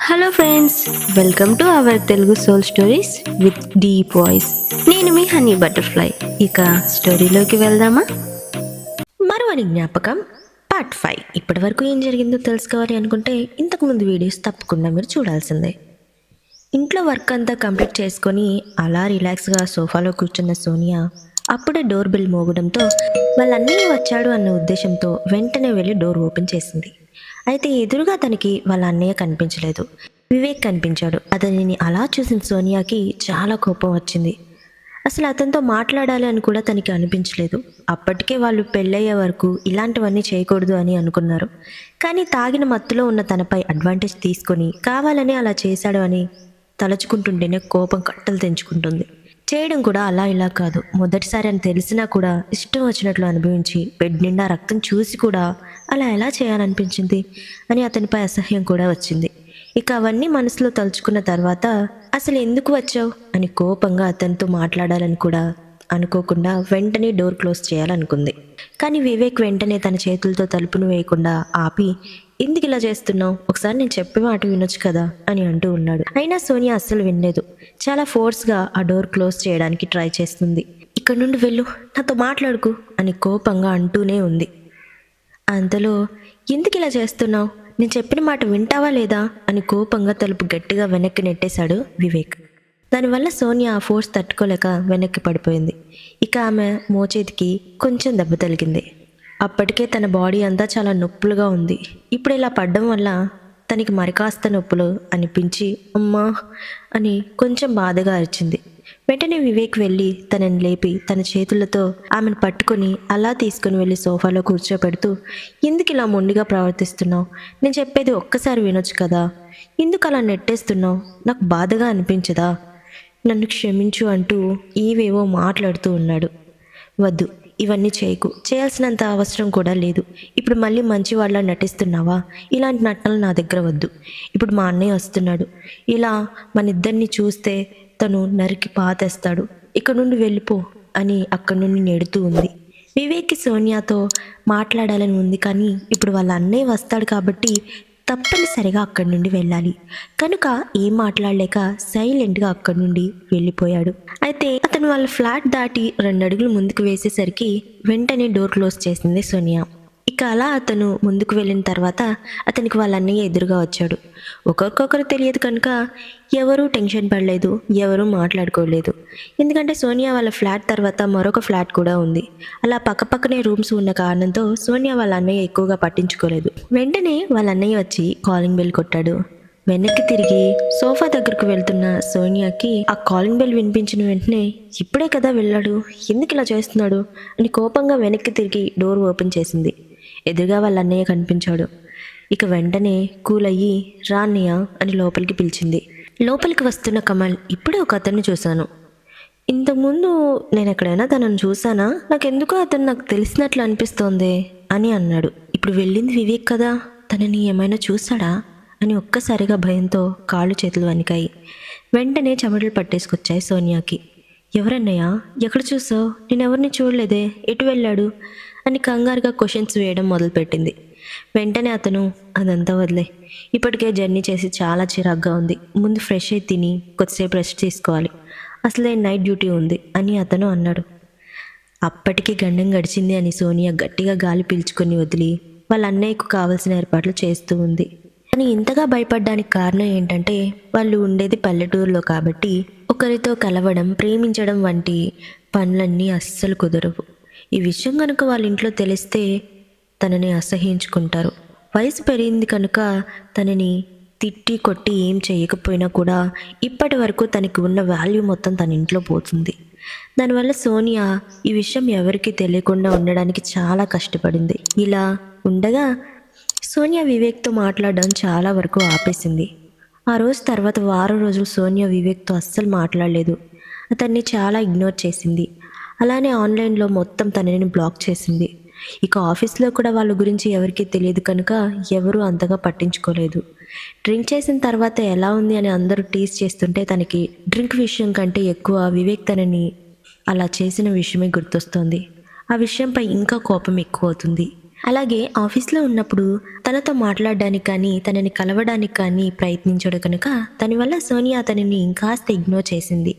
Hello friends, welcome to our Telugu soul stories with deep voice. నేను మీ honey butterfly. ఇక స్టోరీలోకి వెళ్దామా? మరువని జ్ఞాపకం పార్ట్ 5. ఇప్పటి వరకు ఏం జరిగిందో తెలుసుకోవాలి అనుకుంటే ఇంతకుముందు వీడియోస్ తప్పకుండా మీరు చూడాల్సిందే. ఇంట్లో వర్క్ అంతా కంప్లీట్ చేసుకొని అలా రిలాక్స్గా సోఫాలో కూర్చున్న సోనియా అప్పుడే డోర్ బెల్ మోగడంతో వాళ్ళ అన్నయ్య వచ్చాడు అన్న ఉద్దేశంతో వెంటనే వెళ్ళి డోర్ ఓపెన్ చేసింది. అయితే ఎదురుగా తనకి వాళ్ళ అన్నయ్య కనిపించలేదు, వివేక్ కనిపించాడు. అతనిని అలా చూసిన సోనియాకి చాలా కోపం వచ్చింది. అసలు అతనితో మాట్లాడాలి అని కూడా తనకి అనిపించలేదు. అప్పటికే వాళ్ళు పెళ్ళయ్యే వరకు ఇలాంటివన్నీ చేయకూడదు అని అనుకున్నారు. కానీ తాగిన మత్తులో ఉన్న తనపై అడ్వాంటేజ్ తీసుకొని కావాలని అలా చేశాడు అని తలుచుకుంటుంటేనే కోపం కట్టలు తెంచుకుంటుంది. చేయడం కూడా అలా ఇలా కాదు, మొదటిసారి అని తెలిసినా కూడా ఇష్టం వచ్చినట్లు అనుభవించి బెడ్ నిండా రక్తం చూసి కూడా అలా ఎలా చేయాలనిపించింది అని అతనిపై అసహ్యం కూడా వచ్చింది. ఇక అవన్నీ మనసులో తలుచుకున్న తర్వాత అసలు ఎందుకు వచ్చావు అని కోపంగా అతనితో మాట్లాడాలని కూడా అనుకోకుండా వెంటనే డోర్ క్లోజ్ చేయాలనుకుంది. కానీ వివేక్ వెంటనే తన చేతులతో తలుపును వేయకుండా ఆపి, ఎందుకు ఇలా చేస్తున్నావు, ఒకసారి నేను చెప్పే మాట వినొచ్చు కదా అని అంటూ ఉన్నాడు. అయినా సోనియా అస్సలు వినలేదు. చాలా ఫోర్స్గా ఆ డోర్ క్లోజ్ చేయడానికి ట్రై చేస్తుంది. ఇక్కడ నుండి వెళ్ళు, నాతో మాట్లాడుకు అని కోపంగా అంటూనే ఉంది. అంతలో ఎందుకు ఇలా చేస్తున్నావు, నేను చెప్పిన మాట వింటావా లేదా అని కోపంగా తలుపు గట్టిగా వెనక్కి నెట్టేశాడు వివేక్. దానివల్ల సోనియా ఆ ఫోర్స్ తట్టుకోలేక వెనక్కి పడిపోయింది. ఇక ఆమె మోచేతికి కొంచెం దెబ్బ తగిలింది. అప్పటికే తన బాడీ అంతా చాలా నొప్పులుగా ఉంది. ఇప్పుడు ఇలా పడ్డం వల్ల తనకి మరికాస్త నొప్పులు అనిపించి అమ్మా అని కొంచెం బాధగా అరిచింది. వెంటనే వివేక్ వెళ్ళి తనని లేపి తన చేతులతో ఆమెను పట్టుకొని అలా తీసుకుని వెళ్ళి సోఫాలో కూర్చోపెడుతూ, ఎందుకు ఇలా మొండిగా ప్రవర్తిస్తున్నావు, నేను చెప్పేది ఒక్కసారి వినొచ్చు కదా, ఎందుకు అలా నెట్టేస్తున్నావు, నాకు బాధగా అనిపించదా, నన్ను క్షమించు అంటూ ఏవేవో మాట్లాడుతూ ఉన్నాడు. వద్దు, ఇవన్నీ చేయకు, చేయాల్సినంత అవసరం కూడా లేదు. ఇప్పుడు మళ్ళీ మంచివాళ్ళ నటిస్తున్నావా, ఇలాంటి నటనలు నా దగ్గర వద్దు. ఇప్పుడు మా అన్నయ్య వస్తున్నాడు, ఇలా మన ఇద్దరిని చూస్తే తను నరికి పాతేస్తాడు, ఇక్కడ నుండి వెళ్ళిపో అని అక్కడి నుండి నెడుతూ ఉంది. వివేక్కి సోనియాతో మాట్లాడాలని ఉంది, కానీ ఇప్పుడు వాళ్ళ అన్నయ్య వస్తాడు కాబట్టి తప్పనిసరిగా అక్కడి నుండి వెళ్ళాలి. కనుక ఏం మాట్లాడలేక సైలెంట్గా అక్కడి నుండి వెళ్ళిపోయాడు. అయితే అతను వాళ్ళ ఫ్లాట్ దాటి 2 అడుగులు ముందుకు వేసేసరికి వెంటనే డోర్ క్లోజ్ చేసింది సోనియా. ఇక అలా అతను ముందుకు వెళ్ళిన తర్వాత అతనికి వాళ్ళ అన్నయ్య ఎదురుగా వచ్చాడు. ఒకరికొకరు తెలియదు కనుక ఎవరూ టెన్షన్ పడలేదు, ఎవరూ మాట్లాడుకోలేదు. ఎందుకంటే సోనియా వాళ్ళ ఫ్లాట్ తర్వాత మరొక ఫ్లాట్ కూడా ఉంది. అలా పక్కపక్కనే రూమ్స్ ఉన్న కారణంతో సోనియా వాళ్ళ అన్నయ్య ఎక్కువగా పట్టించుకోలేదు. వెంటనే వాళ్ళ అన్నయ్య వచ్చి కాలింగ్ బెల్ కొట్టాడు. వెనక్కి తిరిగి సోఫా దగ్గరకు వెళ్తున్న సోనియాకి ఆ కాలింగ్ బెల్ వినిపించిన వెంటనే ఇప్పుడే కదా వెళ్ళాడు, ఎందుకు ఇలా చేస్తున్నాడు అని కోపంగా వెనక్కి తిరిగి డోర్ ఓపెన్ చేసింది. ఎదురుగా వాళ్ళ అన్నయ్య కనిపించాడు. ఇక వెంటనే కూల్ అయ్యి రా అన్నయ్య అని లోపలికి పిలిచింది. లోపలికి వస్తున్న కమల్, ఇప్పుడే ఒక అతన్ని చూశాను, ఇంతకుముందు నేను ఎక్కడైనా తనను చూసానా, నాకెందుకో అతను నాకు తెలిసినట్లు అనిపిస్తోంది అని అన్నాడు. ఇప్పుడు వెళ్ళింది వివేక్ కదా, తనని ఏమైనా చూసాడా అని ఒక్కసారిగా భయంతో కాళ్ళు చేతులు వణికాయి. వెంటనే చెమటలు పట్టేసుకొచ్చాయి సోనియాకి. ఎవరన్నయ్యా, ఎక్కడ చూసావు, నేనెవరిని చూడలేదే, ఎటు వెళ్ళాడు అని కంగారుగా క్వశ్చన్స్ వేయడం మొదలుపెట్టింది. వెంటనే అతను, అదంతా వదిలే, ఇప్పటికే జర్నీ చేసి చాలా చిరాగ్గా ఉంది, ముందు ఫ్రెష్ అయి తిని కొద్దిసేపు రెస్ట్ తీసుకోవాలి, అసలే నైట్ డ్యూటీ ఉంది అని అతను అన్నాడు. అప్పటికి గండం గడిచింది అని సోనియా గట్టిగా గాలి పీల్చుకొని వదిలి వాళ్ళ అన్నయ్యకు కావాల్సిన ఏర్పాట్లు చేస్తూ ఉంది. కానీ ఇంతగా భయపడడానికి కారణం ఏంటంటే వాళ్ళు ఉండేది పల్లెటూరులో కాబట్టి ఒకరితో కలవడం, ప్రేమించడం వంటి పనులన్నీ అస్సలు కుదరవు. ఈ విషయం కనుక వాళ్ళ ఇంట్లో తెలిస్తే తనని అసహ్యించుకుంటారు. వయసు పెరిగింది కనుక తనని తిట్టి కొట్టి ఏం చేయకపోయినా కూడా ఇప్పటి వరకు తనకి ఉన్న వాల్యూ మొత్తం తన ఇంట్లో పోతుంది. దానివల్ల సోనియా ఈ విషయం ఎవరికీ తెలియకుండా ఉండడానికి చాలా కష్టపడింది. ఇలా ఉండగా సోనియా వివేక్తో మాట్లాడడం చాలా వరకు ఆపేసింది. ఆ రోజు తర్వాత వారం రోజులు సోనియా వివేక్తో అస్సలు మాట్లాడలేదు. అతన్ని చాలా ఇగ్నోర్ చేసింది. అలానే ఆన్లైన్లో మొత్తం తనని బ్లాక్ చేసింది. ఇక ఆఫీస్లో కూడా వాళ్ళ గురించి ఎవరికీ తెలియదు కనుక ఎవరూ అంతగా పట్టించుకోలేదు. డ్రింక్ చేసిన తర్వాత ఎలా ఉంది అని అందరూ టీజ్ చేస్తుంటే తనకి డ్రింక్ విషయం కంటే ఎక్కువ వివేక్ తనని అలా చేసిన విషయమే గుర్తొస్తోంది. ఆ విషయంపై ఇంకా కోపం ఎక్కువ అవుతుంది. అలాగే ఆఫీస్లో ఉన్నప్పుడు తనతో మాట్లాడడానికి కానీ తనని కలవడానికి కానీ ప్రయత్నించాడు కనుక దానివల్ల సోనియా అతనిని ఇంకాస్త ఇగ్నోర్ చేసింది.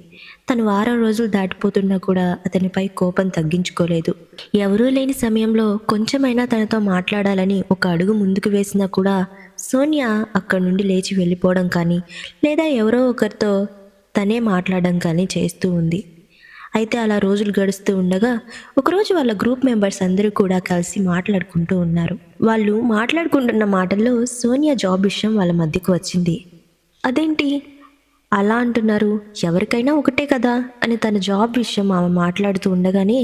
తను వారం రోజులు దాటిపోతున్నా కూడా అతనిపై కోపం తగ్గించుకోలేదు. ఎవరూ లేని సమయంలో కొంచెమైనా తనతో మాట్లాడాలని ఒక అడుగు ముందుకు వేసినా కూడా సోనియా అక్కడి నుండి లేచి వెళ్ళిపోవడం కానీ లేదా ఎవరో ఒకరితో తనే మాట్లాడడం కానీ చేస్తూ ఉంది. అయితే అలా రోజులు గడుస్తూ ఉండగా ఒకరోజు వాళ్ళ గ్రూప్ మెంబర్స్ అందరూ కూడా కలిసి మాట్లాడుకుంటూ ఉన్నారు. వాళ్ళు మాట్లాడుకుంటున్న మాటల్లో సోనియా జాబ్ విషయం వాళ్ళ మధ్యకు వచ్చింది. అదేంటి అలా అంటున్నారు, ఎవరికైనా ఒకటే కదా అని తన జాబ్ విషయం ఆమె మాట్లాడుతూ ఉండగానే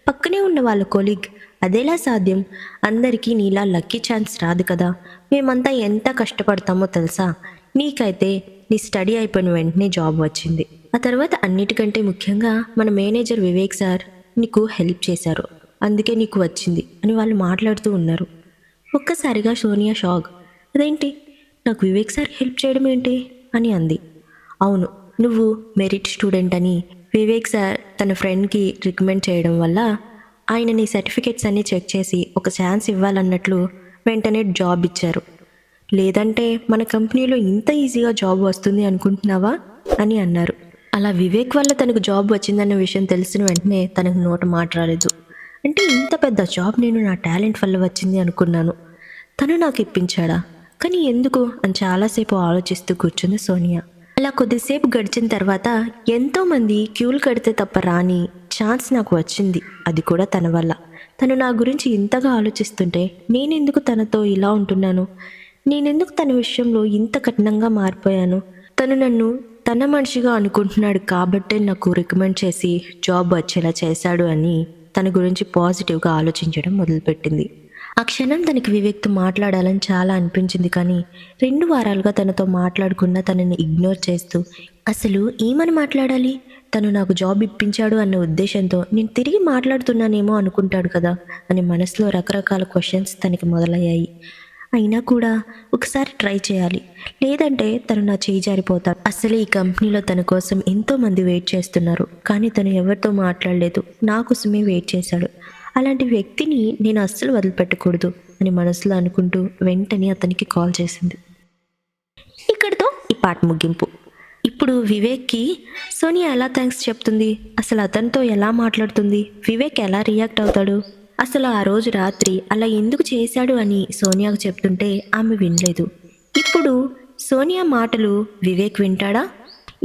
పక్కనే ఉన్న వాళ్ళ కొలీగ్, అదేలా సాధ్యం, అందరికీ నీలా లక్కీ ఛాన్స్ రాదు కదా, మేమంతా ఎంత కష్టపడతామో తెలుసా, నీకైతే నీ స్టడీ అయిపోయిన వెంటనే జాబ్ వచ్చింది, ఆ తర్వాత అన్నిటికంటే ముఖ్యంగా మన మేనేజర్ వివేక్ సార్ నీకు హెల్ప్ చేశారు, అందుకే నీకు వచ్చింది అని వాళ్ళు మాట్లాడుతూ ఉన్నారు. ఒక్కసారిగా సోనియా షాక్. అదేంటి, నాకు వివేక్ సార్ హెల్ప్ చేయడం ఏంటి అని అంది. అవును, నువ్వు మెరిట్ స్టూడెంట్ అని వివేక్ సార్ తన ఫ్రెండ్కి రికమెండ్ చేయడం వల్ల ఆయన నీ సర్టిఫికేట్స్ అన్నీ చెక్ చేసి ఒక ఛాన్స్ ఇవ్వాలన్నట్లు వెంటనే జాబ్ ఇచ్చారు. లేదంటే మన కంపెనీలో ఇంత ఈజీగా జాబ్ వస్తుంది అనుకుంటున్నావా అని అన్నారు. అలా వివేక్ వల్ల తనకు జాబ్ వచ్చిందన్న విషయం తెలిసిన వెంటనే తనకు నోట మాట రాలేదు. అంటే ఇంత పెద్ద జాబ్ నేను నా టాలెంట్ వల్ల వచ్చింది అనుకున్నాను, తను నాకు ఇప్పించాడా, కానీ ఎందుకు అని చాలాసేపు ఆలోచిస్తూ కూర్చుంది సోనియా. అలా కొద్దిసేపు గడిచిన తర్వాత ఎంతోమంది క్యూలు కడితే తప్ప రాని ఛాన్స్ నాకు వచ్చింది, అది కూడా తన వల్ల. తను నా గురించి ఇంతగా ఆలోచిస్తుంటే నేనెందుకు తనతో ఇలా ఉంటున్నాను, నేనెందుకు తన విషయంలో ఇంత కఠినంగా మారిపోయాను, తను నన్ను తన మనిషిగా అనుకుంటున్నాడు కాబట్టే నాకు రికమెండ్ చేసి జాబ్ వచ్చేలా చేశాడు అని తన గురించి పాజిటివ్గా ఆలోచించడం మొదలుపెట్టింది. ఆ క్షణం తనకి వివేక్తో మాట్లాడాలని చాలా అనిపించింది, కానీ 2 వారాలుగా తనతో మాట్లాడుకున్న తనని ఇగ్నోర్ చేస్తూ అసలు ఏమని మాట్లాడాలి, తను నాకు జాబ్ ఇప్పించాడు అన్న ఉద్దేశంతో నేను తిరిగి మాట్లాడుతున్నానేమో అనుకుంటాడు కదా అని మనసులో రకరకాల క్వశ్చన్స్ తనకి మొదలయ్యాయి. అయినా కూడా ఒకసారి ట్రై చేయాలి, లేదంటే తను నా చేయి జారిపోతాడు. అసలు ఈ కంపెనీలో తన కోసం ఎంతోమంది వెయిట్ చేస్తున్నారు, కానీ తను ఎవరితో మాట్లాడలేదు, నా కోసమే వెయిట్ చేశాడు. అలాంటి వ్యక్తిని నేను అస్సలు వదిలిపెట్టకూడదు అని మనసులో అనుకుంటూ వెంటనే అతనికి కాల్ చేసింది. ఇక్కడితో ఈ పాట ముగింపు. ఇప్పుడు వివేక్కి సోనియా ఎలా థ్యాంక్స్ చెప్తుంది, అసలు అతనితో ఎలా మాట్లాడుతుంది, వివేక్ ఎలా రియాక్ట్ అవుతాడు, అసలు ఆ రోజు రాత్రి అలా ఎందుకు చేశాడు అని సోనియాకు చెప్తుంటే ఆమె వినలేదు. ఇప్పుడు సోనియా మాటలు వివేక్ వింటాడా?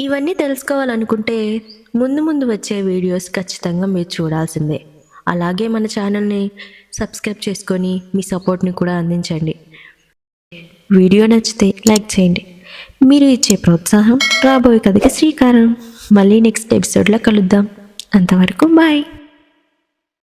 ఇవన్నీ తెలుసుకోవాలనుకుంటే ముందు వచ్చే వీడియోస్ ఖచ్చితంగా మీరు చూడాల్సిందే. అలాగే మన ఛానల్ని సబ్స్క్రైబ్ చేసుకొని మీ సపోర్ట్ని కూడా అందించండి. వీడియో నచ్చితే లైక్ చేయండి. మీరు ఇచ్చే ప్రోత్సాహం రాబోయే కథకి శ్రీకారం. మళ్ళీ నెక్స్ట్ ఎపిసోడ్లో కలుద్దాం. అంతవరకు బాయ్.